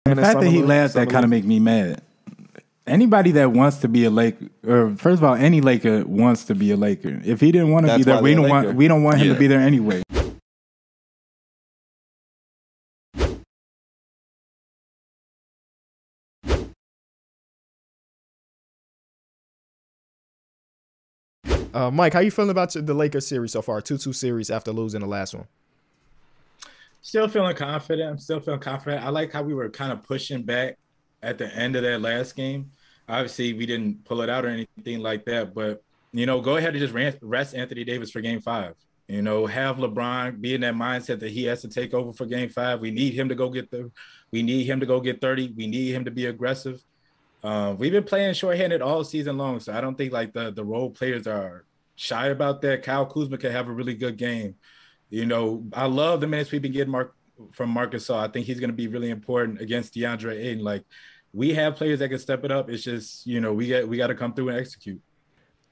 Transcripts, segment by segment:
The fact that he laughed, that kind of make me mad. Anybody that wants to be a Laker, or first of all, any Laker wants to be a Laker. If he didn't want to be there, we don't want him to be there anyway. Mike, how you feeling about the Lakers series so far? 2-2 series after losing the last one. Still feeling confident. I'm still feeling confident. I like how we were kind of pushing back at the end of that last game. Obviously, we didn't pull it out or anything like that, but, you know, go ahead and just rest Anthony Davis for game 5. You know, have LeBron be in that mindset that he has to take over for game 5. We need him to go get 30. We need him to be aggressive. We've been playing shorthanded all season long, so I don't think like the role players are shy about that. Kyle Kuzma can have a really good game. You know, I love the minutes we've been getting from Marcus Gasol. I think he's going to be really important against DeAndre Ayton. Like, we have players that can step it up. It's just, you know, we got to come through and execute.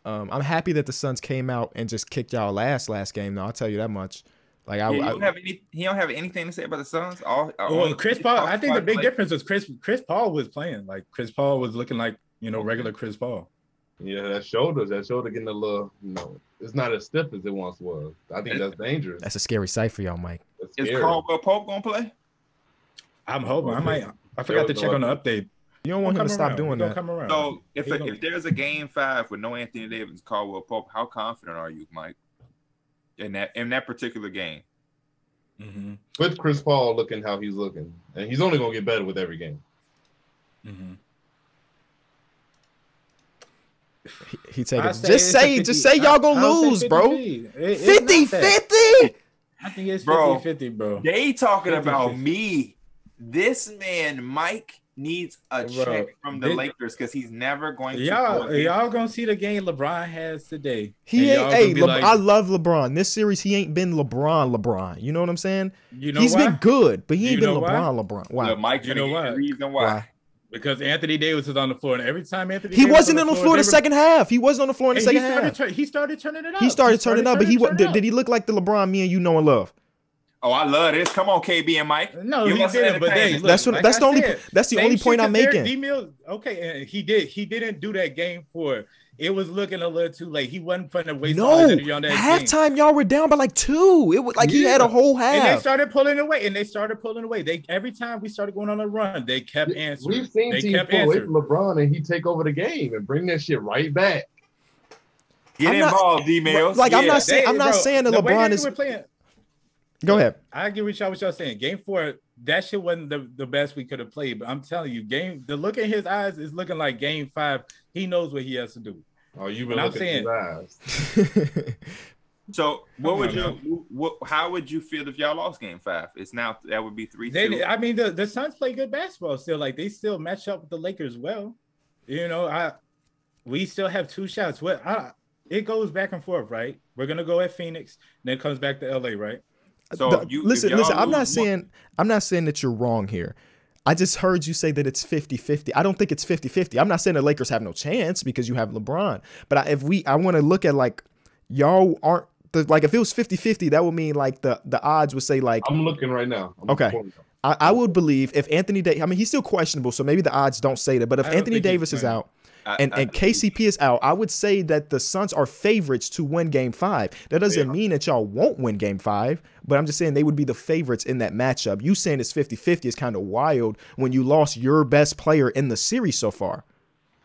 I'm happy that the Suns came out and just kicked y'all last game. Though, I'll tell you that much. Like, he don't have anything to say about the Suns. Well, Chris Paul. I think the big difference was Chris Paul was playing. Like, Chris Paul was looking like, you know, regular Chris Paul. Yeah, that shoulder getting a little, you know, it's not as stiff as it once was. I think that's dangerous. That's a scary sight for y'all, Mike. Is Caldwell Pope gonna play? I'm hoping. I forgot to check on the update. You don't want him to stop doing that. So if there's a game 5 with no Anthony Davis and Caldwell Pope, how confident are you, Mike, in that particular game? Mm-hmm. With Chris Paul looking how he's looking, and he's only gonna get better with every game. Mm-hmm. He take it. Just say y'all gonna lose, bro. 50-50. I think it's 50-50, bro. They talking about me. This man, Mike, needs a check from the Lakers because he's never going to. Y'all gonna see the game LeBron has today. He ain't. I love LeBron. This series, he ain't been LeBron. You know what I'm saying? You know he's why? been good, but he ain't been LeBron. LeBron. Why? Mike, you know what? Reason why? Because Anthony Davis was on the floor, and every time he wasn't on the floor the second half. He wasn't on the floor in the second half. He started turning it up. He started turning up, but did he look like the LeBron me and you know and love? Oh, I love this. Come on, KB and Mike. No, he didn't. But that's the only point I'm making. Okay, and he didn't do that game 4. It was looking a little too late. He wasn't putting to waste energy on that halftime. Y'all were down by like 2. It was like he had a whole half. And they started pulling away. Every time we started going on a run, they kept answering. We've seen teams pull away from LeBron and he take over the game and bring that shit right back. Get involved, D-Mills. Like I'm not saying that LeBron is. Go ahead. I agree with what y'all saying. Game 4, that shit wasn't the best we could have played. But I'm telling you, the look in his eyes is looking like game 5. He knows what he has to do. Oh, you've been looking at his eyes. So how would you feel if y'all lost game 5? That would be 3-2. I mean, the Suns play good basketball still. Like, they still match up with the Lakers well. You know, we still have 2 shots. It goes back and forth, right? We're gonna go at Phoenix, then it comes back to LA, right? So listen. I'm not saying that you're wrong here. I just heard you say that it's 50-50. I don't think it's 50-50. I'm not saying the Lakers have no chance because you have LeBron. But I want to look at like y'all aren't like if it was 50-50, that would mean like the odds would say like I'm looking right now. I would believe if Anthony Davis, I mean he's still questionable, so maybe the odds don't say that. But if Anthony Davis is out. And KCP is out, I would say that the Suns are favorites to win game 5. That doesn't mean that y'all won't win game 5, but I'm just saying they would be the favorites in that matchup. You saying it's 50-50 is kind of wild when you lost your best player in the series so far.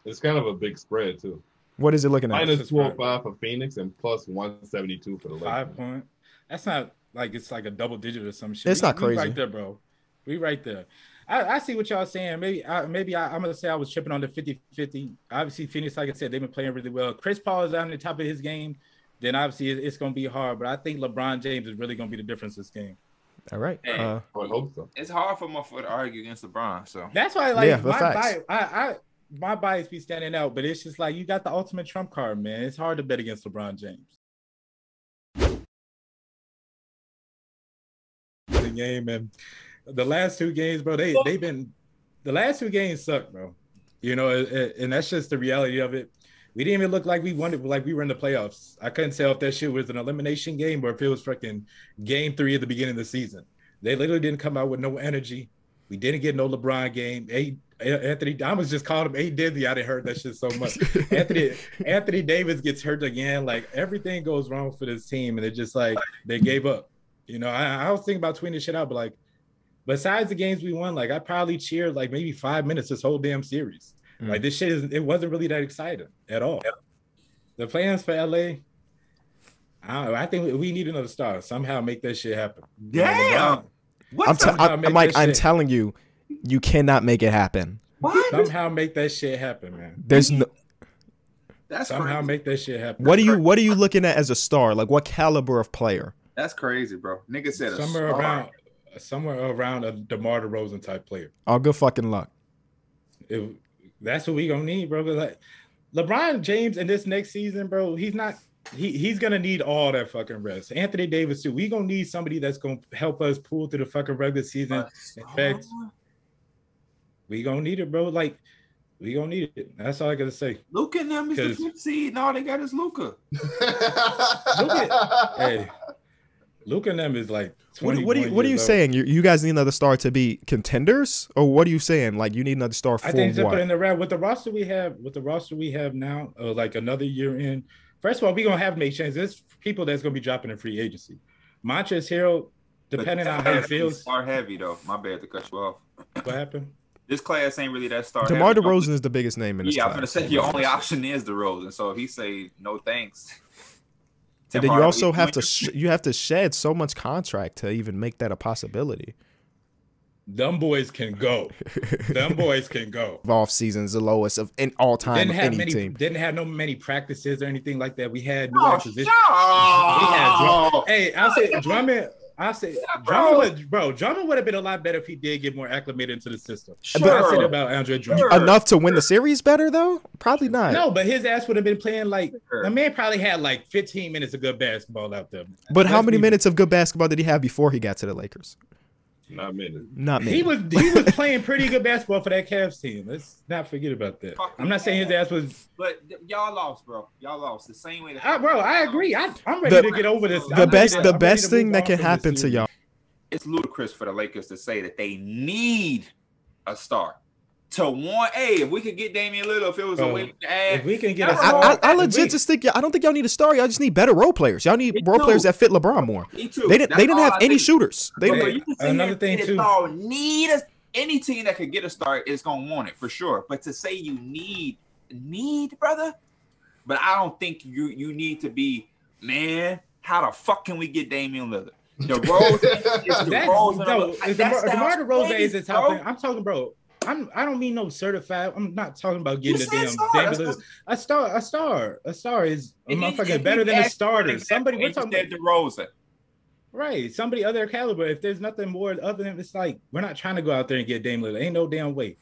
It's kind of a big spread, too. What is it looking at? Minus 205 for Phoenix and plus 172 for the Lakers. 5 point. That's not like it's like a double digit or some shit. It's not crazy. We right there, bro. We right there. I see what y'all saying. Maybe I'm going to say I was tripping on the 50-50. Obviously, Phoenix, like I said, they've been playing really well. Chris Paul is on the top of his game. Then obviously it's going to be hard. But I think LeBron James is really going to be the difference this game. All right. I hope so. It's hard for motherfucker to argue against LeBron. So that's why my bias be standing out. But it's just like you got the ultimate trump card, man. It's hard to bet against LeBron James. The game and the last 2 games, bro, the last 2 games suck, bro. You know, and that's just the reality of it. We didn't even look like we won it, like we were in the playoffs. I couldn't tell if that shit was an elimination game or if it was freaking game 3 at the beginning of the season. They literally didn't come out with no energy. We didn't get no LeBron game. Anthony, I was just calling him A Dizzy. I didn't heard that shit so much. Anthony Davis gets hurt again. Like everything goes wrong for this team, and it's just like they gave up. You know, I was thinking about tweeting this shit out, but like, besides the games we won, like I probably cheered like maybe 5 minutes this whole damn series. Like this shit it wasn't really that exciting at all. The plans for LA, I think we need another star. Somehow make that shit happen. Damn. I'm telling you, you cannot make it happen. What? Somehow make that shit happen, man. There's no. That's somehow crazy. Make that shit happen. What are you looking at as a star? Like what caliber of player? That's crazy, bro. Nigga said somewhere around a DeMar DeRozan type player. Oh, good fucking luck. That's what we gonna need, bro. Like LeBron James in this next season, bro, he's gonna need all that fucking rest. Anthony Davis too. We gonna need somebody that's gonna help us pull through the fucking regular season. In fact, we gonna need it, bro. Like we gonna need it. That's all I gotta say. Luka and them is the 5th seed, and all they got is Luka. Luka and them is like. What are you saying? You guys need another star to be contenders, or what are you saying? Like you need another star for I think to what? put in the round with the roster we have now, like another year in. First of all, we're gonna have to make changes. There's people that's gonna be dropping in free agency. Montrezl Harrell, depending on how he feels. Star heavy though. My bad to cut you off. What happened? This class ain't really that star. DeMar DeRozan is the biggest name in this class. I'm gonna say your only option is DeRozan. So if he say no thanks. And then you also have to shed so much contract to even make that a possibility. Them boys can go. Them boys can go. Off season's the lowest of in all time of any team. Didn't have many practices or anything like that. We had new acquisitions. Hey, Drummond would have been a lot better if he did get more acclimated into the system. Sure. I said about Andre Drummond. Enough to win the series better though? Probably not. No, but his ass would have been playing like the man probably had like 15 minutes of good basketball out there. But how many minutes of good basketball did he have before he got to the Lakers? Not many. He was playing pretty good basketball for that Cavs team. Let's not forget about that. I'm not saying his ass was. But y'all lost, bro. Y'all lost the same way. Bro, I agree. I'm ready to get over this. The best thing that can happen to y'all. It's ludicrous for the Lakers to say that they need a star. To want, if we could get Damian Lillard, if it was a way to add, if we can get I legit just think I don't think y'all need a star. Y'all just need better role players. Y'all need role players that fit LeBron more. Me too. They didn't have any shooters. Another thing too. Need any team that could get a star is gonna want it for sure. But to say you need, brother, but I don't think you need to be, man. How the fuck can we get Damian Lillard? DeMar DeRozan is the top thing. I'm talking, bro. I don't mean no certified. I'm not talking about getting a damn a star. A star is a motherfucker better than a starter. Somebody we're talking about DeRozan. Right. Somebody other caliber. If there's nothing more other than it's like we're not trying to go out there and get Dame Lillard. Ain't no damn way.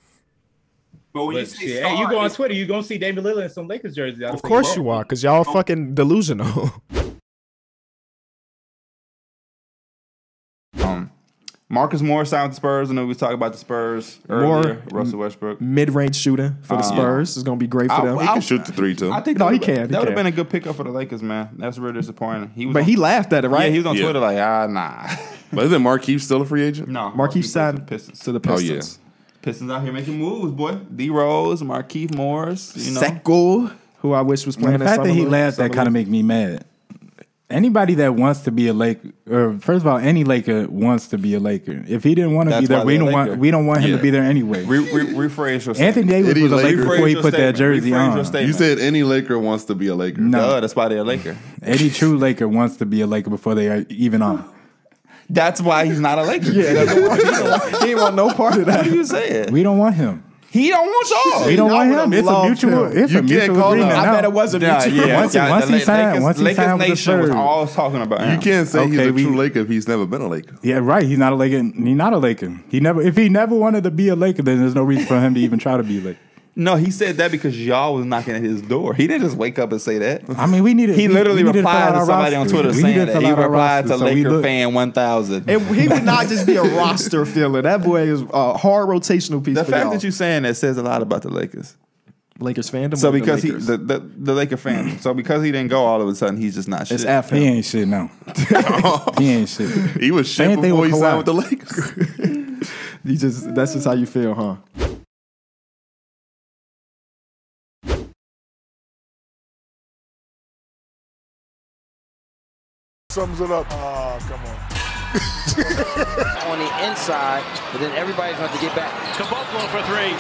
But when you go on Twitter, you gonna see Dame Lillard in some Lakers jerseys. Of course you are, because y'all fucking delusional. Marcus Morris signed with the Spurs. I know we talked about the Spurs earlier. Russell Westbrook. Mid-range shooter for the Spurs. It's going to be great for them. He can shoot the three, too. I think he can. That would have been a good pickup for the Lakers, man. That's really disappointing. He laughed at it, right? Yeah, he was on Twitter like, nah. But isn't Markieff still a free agent? No. Markieff signed to the Pistons. Oh, yeah. Pistons out here making moves, boy. D-Rose, Markieff Morris. Seko, who I wish was playing. The fact that he laughed, that kind of make me mad. Anybody that wants to be a Laker, or first of all, any Laker wants to be a Laker. If he didn't want to be there, we don't want him to be there anyway. Rephrase your statement. Anthony Davis was a Laker before he put that jersey on. You said any Laker wants to be a Laker. No, that's why they're a Laker. Any true Laker wants to be a Laker before they are even on. That's why he's not a Laker. Yeah, he ain't want no part of that. What are you saying? We don't want him. He don't want y'all. We don't want him. It's a mutual. It's a mutual agreement. I bet it was a mutual. Once he signed with the Spurs, was all talking about him. You can't say he's a true Laker if he's never been a Laker. Yeah, right. He's not a Laker. He's not a Laker. If he never wanted to be a Laker, then there's no reason for him to even try to be a Laker. No, he said that because y'all was knocking at his door. He didn't just wake up and say that. I mean, we needed. He literally replied to somebody on Twitter saying that. He replied to Laker fan 1000. He would not just be a roster filler. That boy is a hard rotational piece. The fact that you're saying that says a lot about the Lakers. Lakers fandom. So because the Laker fan. So because he didn't go, all of a sudden he's just not shit. He ain't shit now. He ain't shit. He was shit before he signed with the Lakers. That's just how you feel, huh? Sums it up. Oh, come on. On the inside, but then everybody's going to get back. Caboclo for three.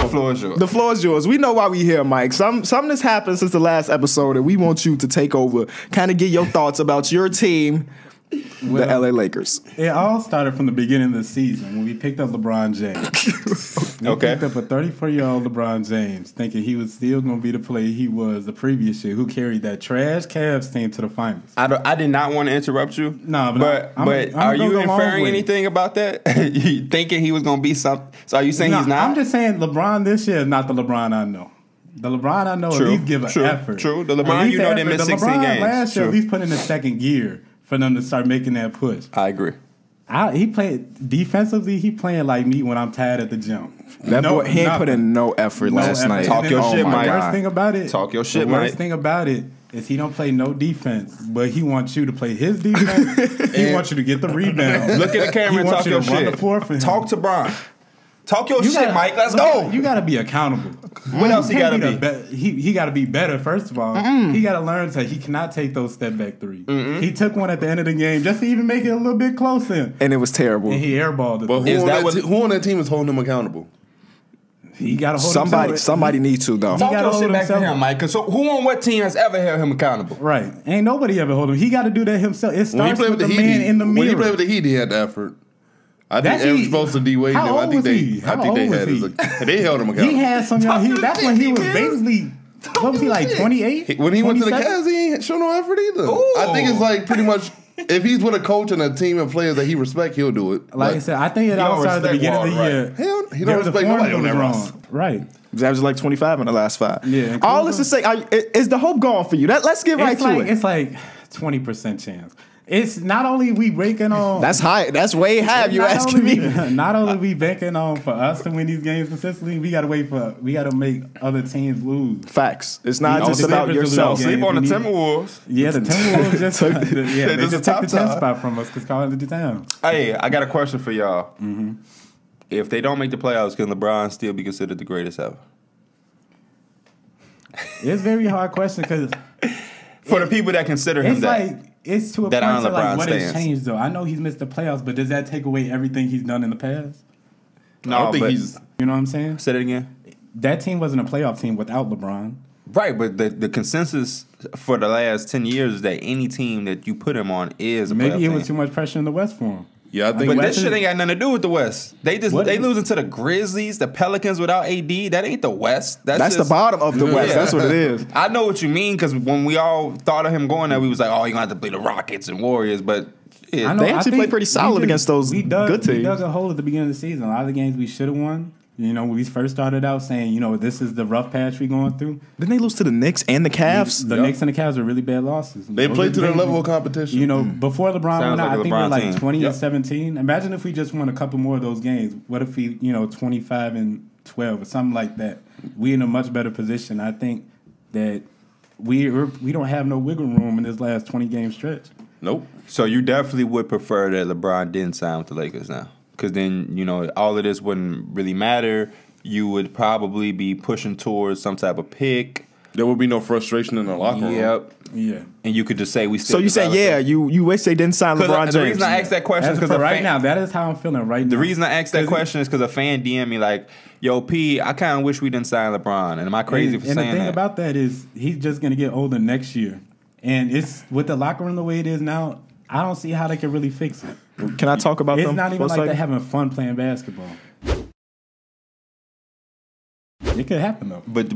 The floor is yours. The floor is yours. We know why we here, Mike. Something that's happened since the last episode, and we want you to take over, kind of get your thoughts about your team, the LA Lakers. It all started from the beginning of the season when we picked up LeBron James. We picked up a 34-year-old LeBron James, thinking he was still going to be the player he was the previous year, who carried that trash Cavs team to the finals. I did not want to interrupt you. No, but are you inferring anything about that? You thinking he was going to be something? So are you saying he's not? I'm just saying LeBron this year is not the LeBron I know. The LeBron I know at least give an effort. True. The LeBron you know they missed 16 games. Last year at least put in the second gear for them to start making that push. I agree. He played defensively. He playing like me when I'm tired at the gym. That boy, he ain't put in no effort last night. Talk your shit, Mike. The worst thing about it. Talk your shit, Mike. The worst thing about it is he don't play no defense, but he wants you to play his defense. He wants you to get the rebound. Look at the camera and talk your shit. Talk to Bron. Talk your shit, Mike. Let's go. You got to be accountable. What else he got to be? He got to be better, first of all. He got to learn that he cannot take those step-back threes. He took one at the end of the game just to even make it a little bit closer. And it was terrible. And he airballed it. But who on that team is holding him accountable? He got to hold somebody needs to, though. Talk your shit back to him, Mike. Because who on what team has ever held him accountable? Right. Ain't nobody ever hold him. He got to do that himself. It starts with the man in the mirror. When he played with the Heat, he had the effort. I think average supposed to D-Wade. I think they held him accountable. He had some young. That's when he was basically. What was he like? 28. When he went to the Cavs, he ain't show no effort either. Ooh. I think it's like pretty much. If he's with a coach and a team of players that he respects, he'll do it. Like I said, I think it all started at the beginning of the year. Hell, he don't respect nobody on that roster. Right. He's averaging like 25 in the last 5. Yeah. All this to say, is the hope gone for you? Let's get right to it. It's like 20% chance. It's not only we banking on. That's high. That's way high. If you asking me. Not only we banking on for us to win these games consistently, we got to make other teams lose. Facts. It's not just about yourself. Sleep on the Timberwolves. Yeah, the Timberwolves just took the 10th spot from us because Carl did the town. Hey, I got a question for y'all. Mm-hmm. If they don't make the playoffs, can LeBron still be considered the greatest ever? It's a very hard question because for the people that consider him that. It's to a point to like what has changed though. I know he's missed the playoffs, but does that take away everything he's done in the past? No, I don't think he's. You know what I'm saying? Say it again. That team wasn't a playoff team without LeBron. Right, but the consensus for the last 10 years is that any team that you put him on is a playoff maybe it team. was too much pressure in the West for him. Yeah, I think. But that shit ain't got nothing to do with the West. They losing to the Grizzlies, the Pelicans without AD. That ain't the West. That's the bottom of the West. That's what it is. I know what you mean because when we all thought of him going there, we was like, oh, you're going to have to play the Rockets and Warriors. But they actually played pretty solid against those good teams. We dug a hole at the beginning of the season. A lot of the games we should have won. You know, when we first started out saying, you know, this is the rough patch we're going through. Didn't they lose to the Knicks and the Cavs? The Knicks and the Cavs are really bad losses. They played to their level of competition. You know, before LeBron went out, I think we were like 20 and 17. Imagine if we just won a couple more of those games. What if we, 25 and 12 or something like that? We're in a much better position. I think that we don't have no wiggle room in this last 20-game stretch. Nope. So you definitely would prefer that LeBron didn't sign with the Lakers now? Because then, all of this wouldn't really matter. You would probably be pushing towards some type of pick. There would be no frustration in the locker room. Yep. Yeah. And you could just say we still. So you say, you wish they didn't sign LeBron James. The reason I asked that question is because right now, that is how I'm feeling right now. The reason I asked that question is because a fan DM'd me like, yo, P, I kind of wish we didn't sign LeBron. And am I crazy for saying that? And the thing about that is he's just going to get older next year. And it's with the locker room the way it is now, I don't see how they can really fix it. Can I talk about them? It's not even like they're having fun playing basketball. It could happen though. But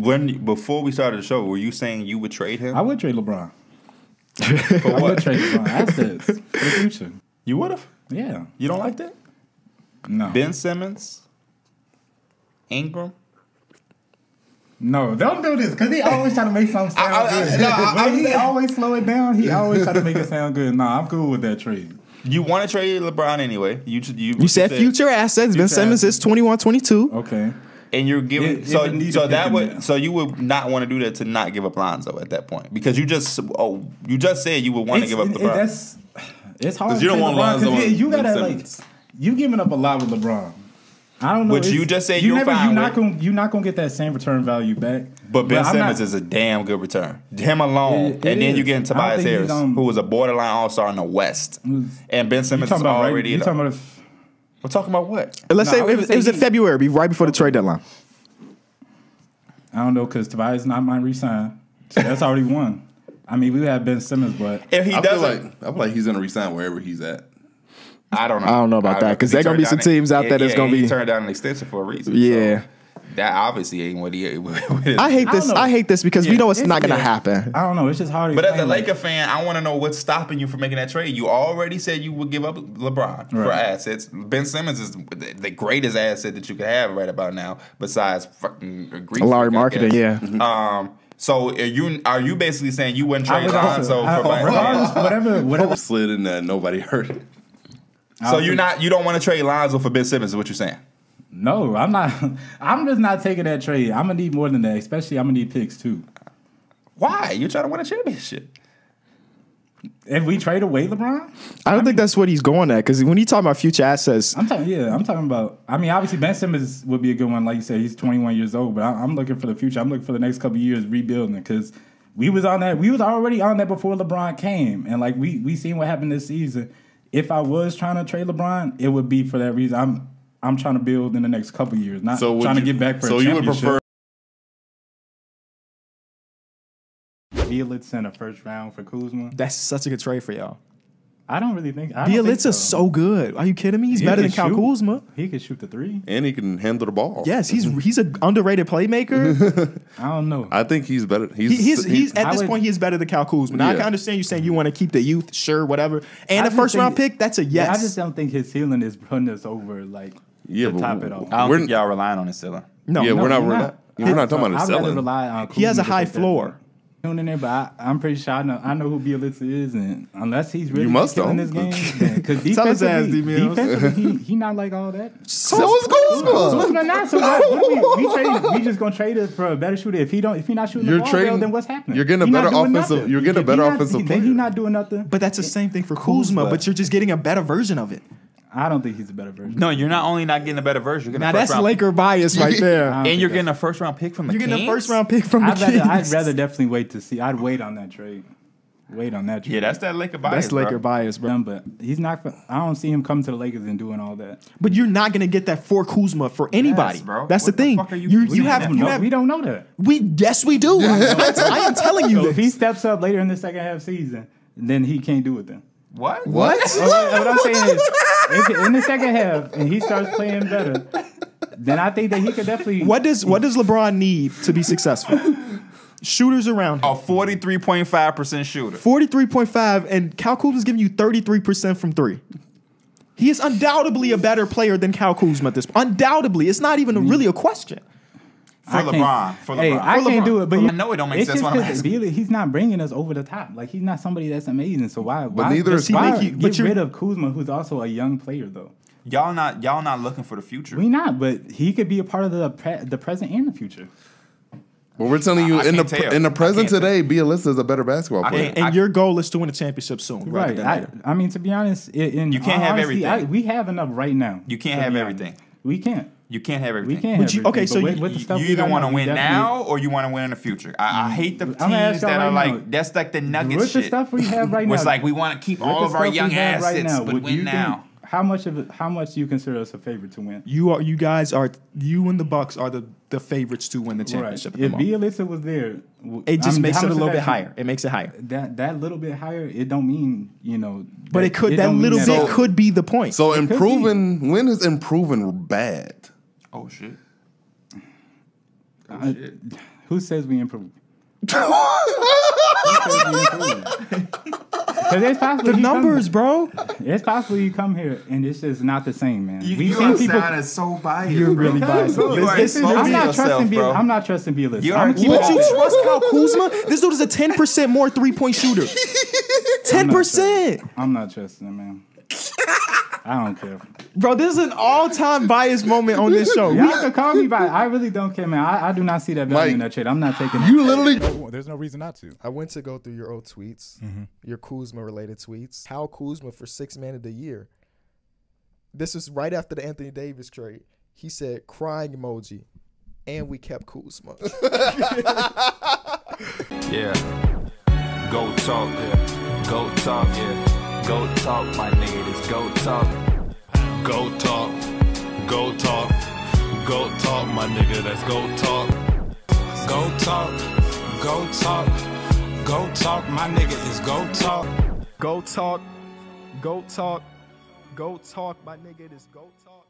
before we started the show, were you saying you would trade him? I would trade LeBron. For what? I would trade LeBron. Assets for the future. You would have? Yeah. You don't like that? No. Ben Simmons? Ingram? No, don't do this because he always try to make something sound good. He always slow it down. He always try to make it sound good. Nah, I'm cool with that trade. You want to trade LeBron anyway. You said future assets. Ben Simmons is 21, 22. Okay. And you're giving so you would not want to do that to not give up Lonzo at that point because you just said you would want to give up LeBron. It's hard. You don't want Lonzo. You gotta you giving up a lot with LeBron. I don't know. Which you just said you're not gonna get that same return value back. But Ben Simmons is a damn good return. Him alone, and then you get Tobias Harris, who was a borderline All-Star in the West, and Ben Simmons is already. We're talking about what? Let's say it was in February, right before the trade deadline. I don't know because Tobias not mine resign, so that's already one. I mean, we have Ben Simmons, but if he doesn't, I feel like he's gonna resign wherever he's at. I don't know. I don't know about that because there gonna be some teams out there that's gonna be turned down an extension for a reason. Yeah. So that obviously ain't what he. I hate this. I hate this because we know it's not gonna happen. I don't know. It's just hard. But as a Laker fan, I want to know what's stopping you from making that trade. You already said you would give up LeBron for assets. Ben Simmons is the greatest asset that you could have right about now, besides fucking Larry marketing. Yeah. So are you basically saying you wouldn't trade Lonzo for whatever slid in there, nobody heard it. So you don't want to trade Lonzo for Ben Simmons? Is what you're saying? No, I'm not. I'm just not taking that trade. I'm gonna need more than that. Especially, I'm gonna need picks too. Why? You're trying to win a championship. If we trade away LeBron, I don't think that's what he's going at. Because when you talk about future assets, I'm talking about. I mean, obviously Ben Simmons would be a good one. Like you said, he's 21 years old. But I'm looking for the future. I'm looking for the next couple of years rebuilding because we was on that. We was already on that before LeBron came, and like we seen what happened this season. If I was trying to trade LeBron, it would be for that reason. I'm trying to build in the next couple of years, not trying to get back for a championship. So you would prefer Bielitsa in the first round for Kuzma? That's such a good trade for y'all. I don't really think Bielitsa's so good. Are you kidding me? He's better than Kyle Kuzma. He can shoot the three, and he can handle the ball. Yes, he's an underrated playmaker. I don't know. I think he's better. He's at this point he's better than Kyle Kuzma. Now I can understand you saying you want to keep the youth, sure, whatever, and a first round pick. That's a yes. I just don't think his ceiling is putting us over to top it off. I don't think y'all relying on his ceiling. No, we're not talking about his ceiling. He has a high floor. In there, but I'm pretty sure I know who Bielitsa is, and unless he's really killing this game, because defensively, he not like all that. So is Kuzma. Not so what? We just gonna trade it for a better shooter. If he not shooting the ball well, then what's happening? You're getting a better offensive. You're getting a better offensive player. Then he's not doing nothing. But that's the same thing for Kuzma. But you're just getting a better version of it. I don't think he's a better version. No, you're not only not getting a better version. You're getting now that's Laker bias right there. And you're getting a first round pick from the Kings. You're getting a first round pick from the Kings. I'd rather definitely wait to see. I'd wait on that trade. Yeah, that's that Laker bias. That's Laker bias, bro. But he's not. I don't see him coming to the Lakers and doing all that. But you're not gonna get that for Kuzma for anybody, bro. That's the thing. We don't know that. Yes, we do. I am telling you. So if he steps up later in the second half season, then he can't do it then. What? What I'm saying is, if in the second half and he starts playing better, then I think that he could definitely. What does LeBron need to be successful? Shooters around him. A 43.5% shooter. 43.5, and Kyle Kuzma's giving you 33% from three. He is undoubtedly a better player than Kyle Kuzma at this point. Undoubtedly. It's not even really a question. For LeBron. Hey, I can't do it, but I know it don't make sense when I'm asking. He's not bringing us over the top. Like, he's not somebody that's amazing. So why neither is he. Get rid of Kuzma, who's also a young player, though? Y'all not looking for the future. We not, but he could be a part of the present and the future. Well, we're telling you in the present today, Bielitsa is a better basketball player. And your goal is to win a championship soon, right? I mean, to be honest, you can't have everything. We have enough right now. You can't have everything. We can't. You can't have everything. We can't. Have okay, so you either want to win now or you want to win in the future. I hate the teams that are like that's like the Nuggets shit. With the stuff we have right now, it's like we want to keep all of our young assets, but win now. How much do you consider us a favorite to win? You and the Bucks are the favorites to win the championship. Right. If Bielitsa was there, it just makes it a little bit higher. It makes it higher. That little bit higher, it don't mean But it could. That little bit could be the point. So improving, when is improving bad? Oh shit. Who says we improve? It's possible the numbers, bro. It's possible you come here and it's just not the same, man. You sound so biased. You're really biased. I'm not trusting Bielitsa. Would you trust Kyle Kuzma? This dude is a 10% more 3-point shooter. 10%. I'm not trusting him, man. I don't care. Bro, this is an all-time bias moment on this show. Y'all can call me biased. I really don't care, man. I do not see that value in that trade. I'm not taking it. You literally... There's no reason not to. I went to go through your old tweets, your Kuzma-related tweets. Kyle Kuzma for 6th man of the year. This was right after the Anthony Davis trade. He said, crying emoji, and we kept cool smug. Yeah. Go talk, yeah. Go talk, yeah. Go talk, my nigga. This go talk. Go talk. Go talk. Go talk, my nigga. That's go talk. Go talk. Go talk. Go talk, my nigga. It's go talk. Go talk. Go talk. Go talk, my nigga. This go talk.